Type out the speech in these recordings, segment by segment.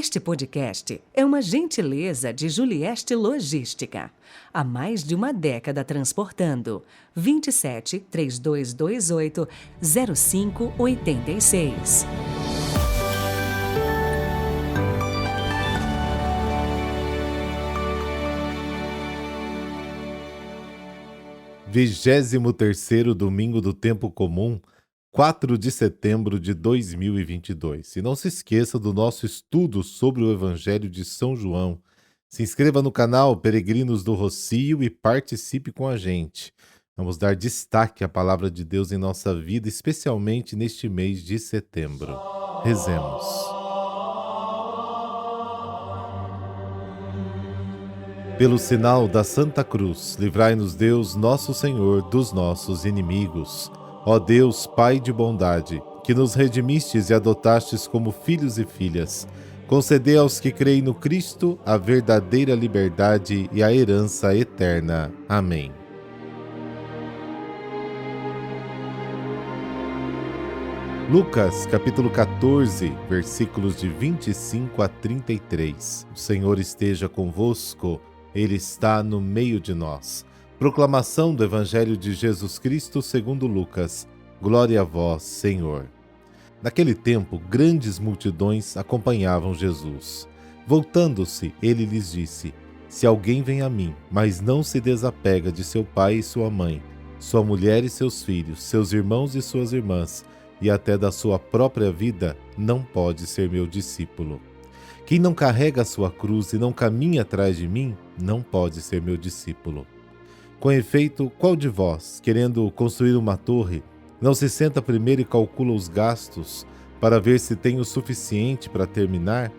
Este podcast é uma gentileza de Julieste Logística. Há mais de uma década transportando. 27 3228 0586. Vigésimo terceiro domingo do tempo comum, 4 de setembro de 2022. E não se esqueça do nosso estudo sobre o Evangelho de São João. Se inscreva no canal Peregrinos do Rossio e participe com a gente. Vamos dar destaque à palavra de Deus em nossa vida, especialmente neste mês de setembro. Rezemos. Pelo sinal da Santa Cruz, livrai-nos Deus, nosso Senhor, dos nossos inimigos. Ó Deus, Pai de bondade, que nos redimistes e adotastes como filhos e filhas, concedei aos que creem no Cristo a verdadeira liberdade e a herança eterna. Amém. Lucas, capítulo 14, versículos de 25 a 33. O Senhor esteja convosco, Ele está no meio de nós. Proclamação do Evangelho de Jesus Cristo segundo Lucas. Glória a vós, Senhor. Naquele tempo, grandes multidões acompanhavam Jesus. Voltando-se, ele lhes disse: Se alguém vem a mim, mas não se desapega de seu pai e sua mãe, sua mulher e seus filhos, seus irmãos e suas irmãs, e até da sua própria vida, não pode ser meu discípulo. Quem não carrega a sua cruz e não caminha atrás de mim, não pode ser meu discípulo. Com efeito, qual de vós, querendo construir uma torre, não se senta primeiro e calcula os gastos para ver se tem o suficiente para terminar?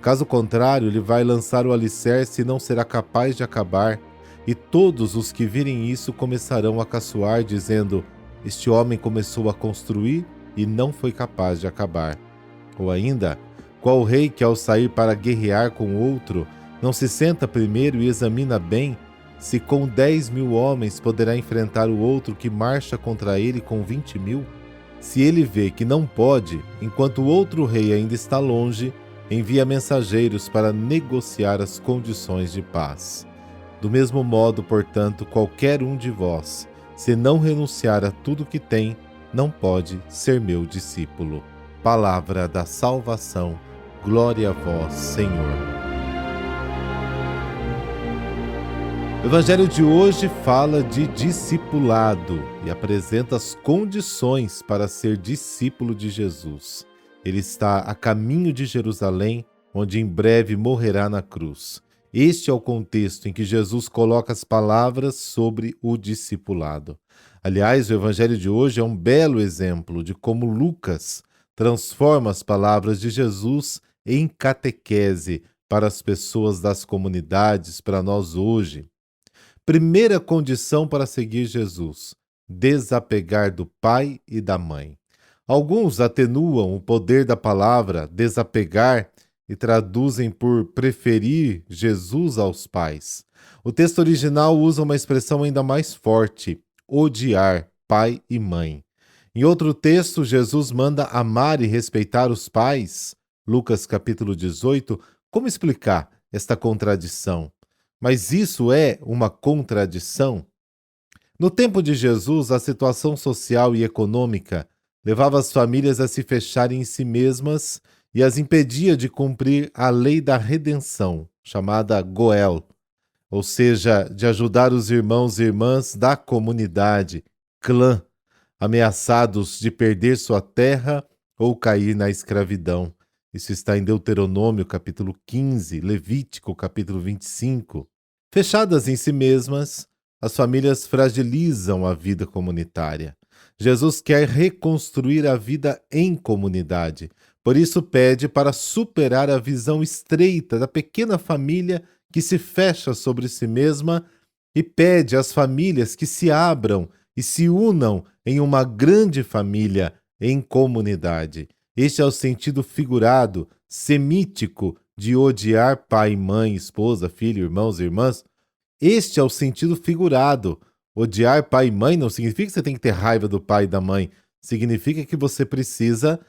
Caso contrário, ele vai lançar o alicerce e não será capaz de acabar, e todos os que virem isso começarão a caçoar, dizendo: Este homem começou a construir e não foi capaz de acabar. Ou ainda, qual rei que ao sair para guerrear com outro, não se senta primeiro e examina bem se com 10.000 homens poderá enfrentar o outro que marcha contra ele com 20.000? Se ele vê que não pode, enquanto o outro rei ainda está longe, envia mensageiros para negociar as condições de paz. Do mesmo modo, portanto, qualquer um de vós, se não renunciar a tudo que tem, não pode ser meu discípulo. Palavra da salvação. Glória a vós, Senhor. O Evangelho de hoje fala de discipulado e apresenta as condições para ser discípulo de Jesus. Ele está a caminho de Jerusalém, onde em breve morrerá na cruz. Este é o contexto em que Jesus coloca as palavras sobre o discipulado. Aliás, o Evangelho de hoje é um belo exemplo de como Lucas transforma as palavras de Jesus em catequese para as pessoas das comunidades, para nós hoje. Primeira condição para seguir Jesus: desapegar do pai e da mãe. Alguns atenuam o poder da palavra desapegar e traduzem por preferir Jesus aos pais. O texto original usa uma expressão ainda mais forte: odiar pai e mãe. Em outro texto, Jesus manda amar e respeitar os pais. Lucas capítulo 18. Como explicar esta contradição? Mas isso é uma contradição? No tempo de Jesus, a situação social e econômica levava as famílias a se fecharem em si mesmas e as impedia de cumprir a lei da redenção, chamada Goel, ou seja, de ajudar os irmãos e irmãs da comunidade, clã, ameaçados de perder sua terra ou cair na escravidão. Isso está em Deuteronômio, capítulo 15, Levítico, capítulo 25. Fechadas em si mesmas, as famílias fragilizam a vida comunitária. Jesus quer reconstruir a vida em comunidade. Por isso pede para superar a visão estreita da pequena família que se fecha sobre si mesma e pede às famílias que se abram e se unam em uma grande família, em comunidade. Este é o sentido figurado, semítico, de odiar pai, mãe, esposa, filho, irmãos e irmãs. Este é o sentido figurado. Odiar pai e mãe não significa que você tem que ter raiva do pai e da mãe. Significa que você precisa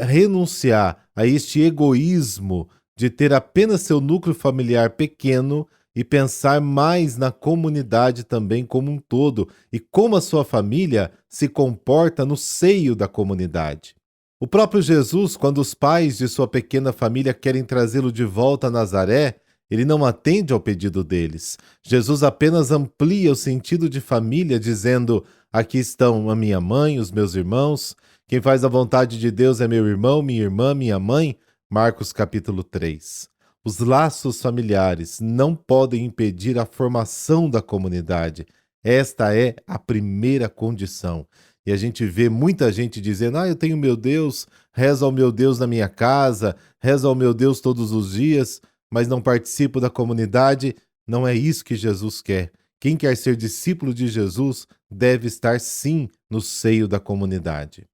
renunciar a este egoísmo de ter apenas seu núcleo familiar pequeno e pensar mais na comunidade também como um todo e como a sua família se comporta no seio da comunidade. O próprio Jesus, quando os pais de sua pequena família querem trazê-lo de volta a Nazaré, ele não atende ao pedido deles. Jesus apenas amplia o sentido de família, dizendo: aqui estão a minha mãe, os meus irmãos, quem faz a vontade de Deus é meu irmão, minha irmã, minha mãe. Marcos capítulo 3. Os laços familiares não podem impedir a formação da comunidade. Esta é a primeira condição. E a gente vê muita gente dizendo: eu tenho meu Deus, rezo ao meu Deus na minha casa, rezo ao meu Deus todos os dias, mas não participo da comunidade. Não é isso que Jesus quer. Quem quer ser discípulo de Jesus deve estar sim no seio da comunidade.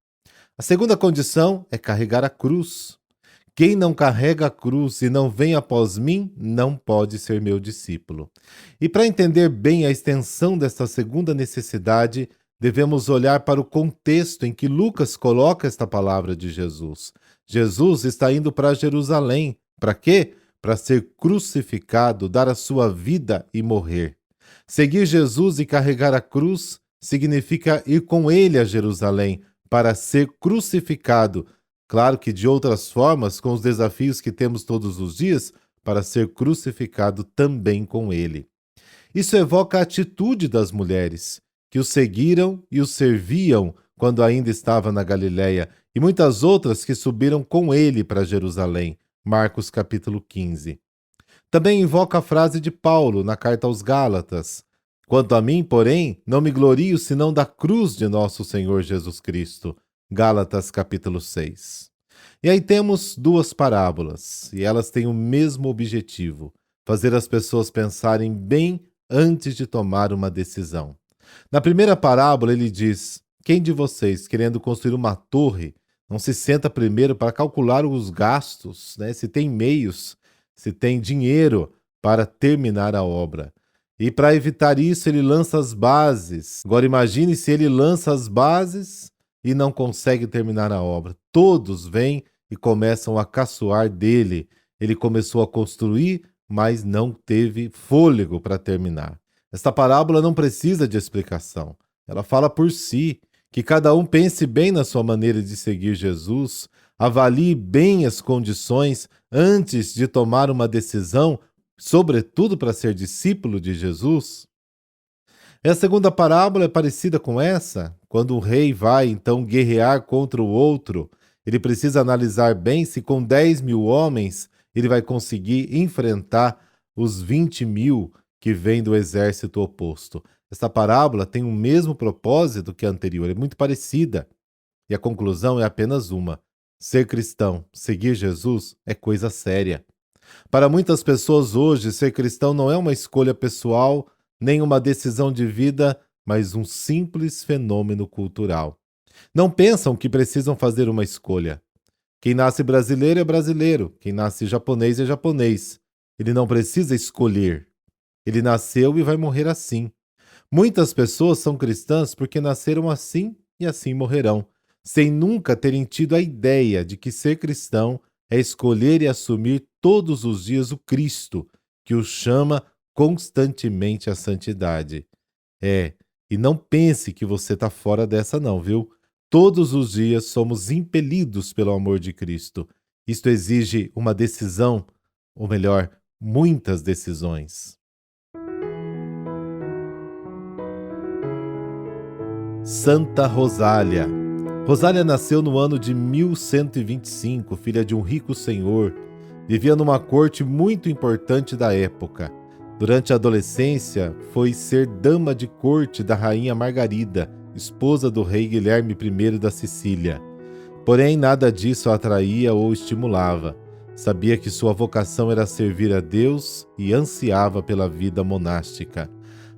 A segunda condição é carregar a cruz. Quem não carrega a cruz e não vem após mim, não pode ser meu discípulo. E para entender bem a extensão desta segunda necessidade, devemos olhar para o contexto em que Lucas coloca esta palavra de Jesus. Jesus está indo para Jerusalém. Para quê? Para ser crucificado, dar a sua vida e morrer. Seguir Jesus e carregar a cruz significa ir com ele a Jerusalém para ser crucificado. Claro que de outras formas, com os desafios que temos todos os dias, para ser crucificado também com ele. Isso evoca a atitude das mulheres, que o seguiram e o serviam quando ainda estava na Galileia, e muitas outras que subiram com ele para Jerusalém. Marcos capítulo 15. Também invoca a frase de Paulo na carta aos Gálatas: quanto a mim, porém, não me glorio senão da cruz de nosso Senhor Jesus Cristo. Gálatas capítulo 6. E aí temos duas parábolas, e elas têm o mesmo objetivo: fazer as pessoas pensarem bem antes de tomar uma decisão. Na primeira parábola ele diz: quem de vocês, querendo construir uma torre, não se senta primeiro para calcular os gastos, se tem meios, se tem dinheiro para terminar a obra? E para evitar isso, ele lança as bases. Agora imagine se ele lança as bases e não consegue terminar a obra. Todos vêm e começam a caçoar dele. Ele começou a construir, mas não teve fôlego para terminar. Esta parábola não precisa de explicação. Ela fala por si, que cada um pense bem na sua maneira de seguir Jesus, avalie bem as condições antes de tomar uma decisão, sobretudo para ser discípulo de Jesus. A segunda parábola é parecida com essa. Quando um rei vai, então, guerrear contra o outro, ele precisa analisar bem se com 10.000 homens ele vai conseguir enfrentar os 20.000 que vêm do exército oposto. Esta parábola tem o mesmo propósito que a anterior, é muito parecida. E a conclusão é apenas uma: ser cristão, seguir Jesus, é coisa séria. Para muitas pessoas hoje, ser cristão não é uma escolha pessoal, nem uma decisão de vida, mas um simples fenômeno cultural. Não pensam que precisam fazer uma escolha. Quem nasce brasileiro é brasileiro, quem nasce japonês é japonês. Ele não precisa escolher. Ele nasceu e vai morrer assim. Muitas pessoas são cristãs porque nasceram assim e assim morrerão, sem nunca terem tido a ideia de que ser cristão é escolher e assumir todos os dias o Cristo, que os chama constantemente à santidade. E não pense que você está fora dessa não, viu? Todos os dias somos impelidos pelo amor de Cristo. Isto exige uma decisão, ou melhor, muitas decisões. Santa Rosália. Rosália nasceu no ano de 1125, filha de um rico senhor. Vivia numa corte muito importante da época. Durante a adolescência, foi ser dama de corte da rainha Margarida, esposa do rei Guilherme I da Sicília. Porém, nada disso a atraía ou estimulava. Sabia que sua vocação era servir a Deus e ansiava pela vida monástica.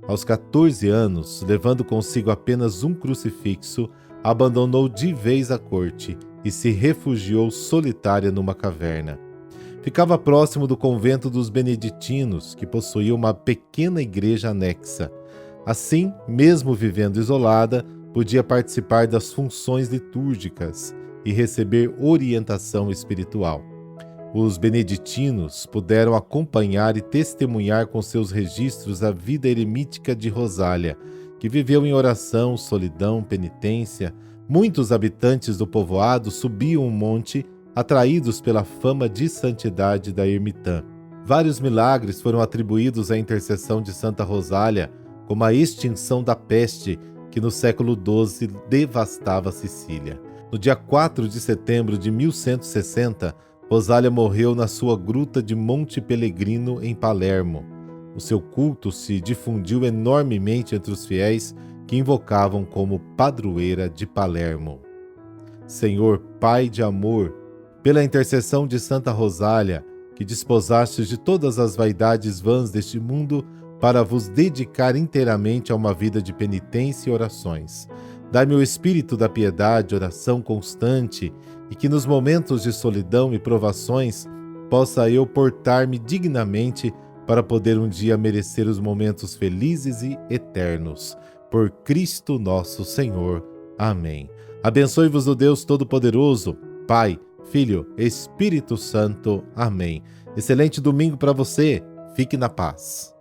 Aos 14 anos, levando consigo apenas um crucifixo, abandonou de vez a corte e se refugiou solitária numa caverna. Ficava próximo do convento dos beneditinos, que possuía uma pequena igreja anexa. Assim, mesmo vivendo isolada, podia participar das funções litúrgicas e receber orientação espiritual. Os beneditinos puderam acompanhar e testemunhar com seus registros a vida eremítica de Rosália, que viveu em oração, solidão, penitência. Muitos habitantes do povoado subiam o monte, atraídos pela fama de santidade da ermitã. Vários milagres foram atribuídos à intercessão de Santa Rosália, como a extinção da peste, que no século XII devastava a Sicília. No dia 4 de setembro de 1160, Rosália morreu na sua gruta de Monte Pellegrino, em Palermo. O seu culto se difundiu enormemente entre os fiéis, que invocavam como padroeira de Palermo. Senhor, Pai de amor, pela intercessão de Santa Rosália, que desposastes de todas as vaidades vãs deste mundo para vos dedicar inteiramente a uma vida de penitência e orações. Dai-me o espírito da piedade, oração constante, e que nos momentos de solidão e provações possa eu portar-me dignamente para poder um dia merecer os momentos felizes e eternos. Por Cristo nosso Senhor. Amém. Abençoe-vos o Deus Todo-Poderoso, Pai, Filho, Espírito Santo. Amém. Excelente domingo para você. Fique na paz.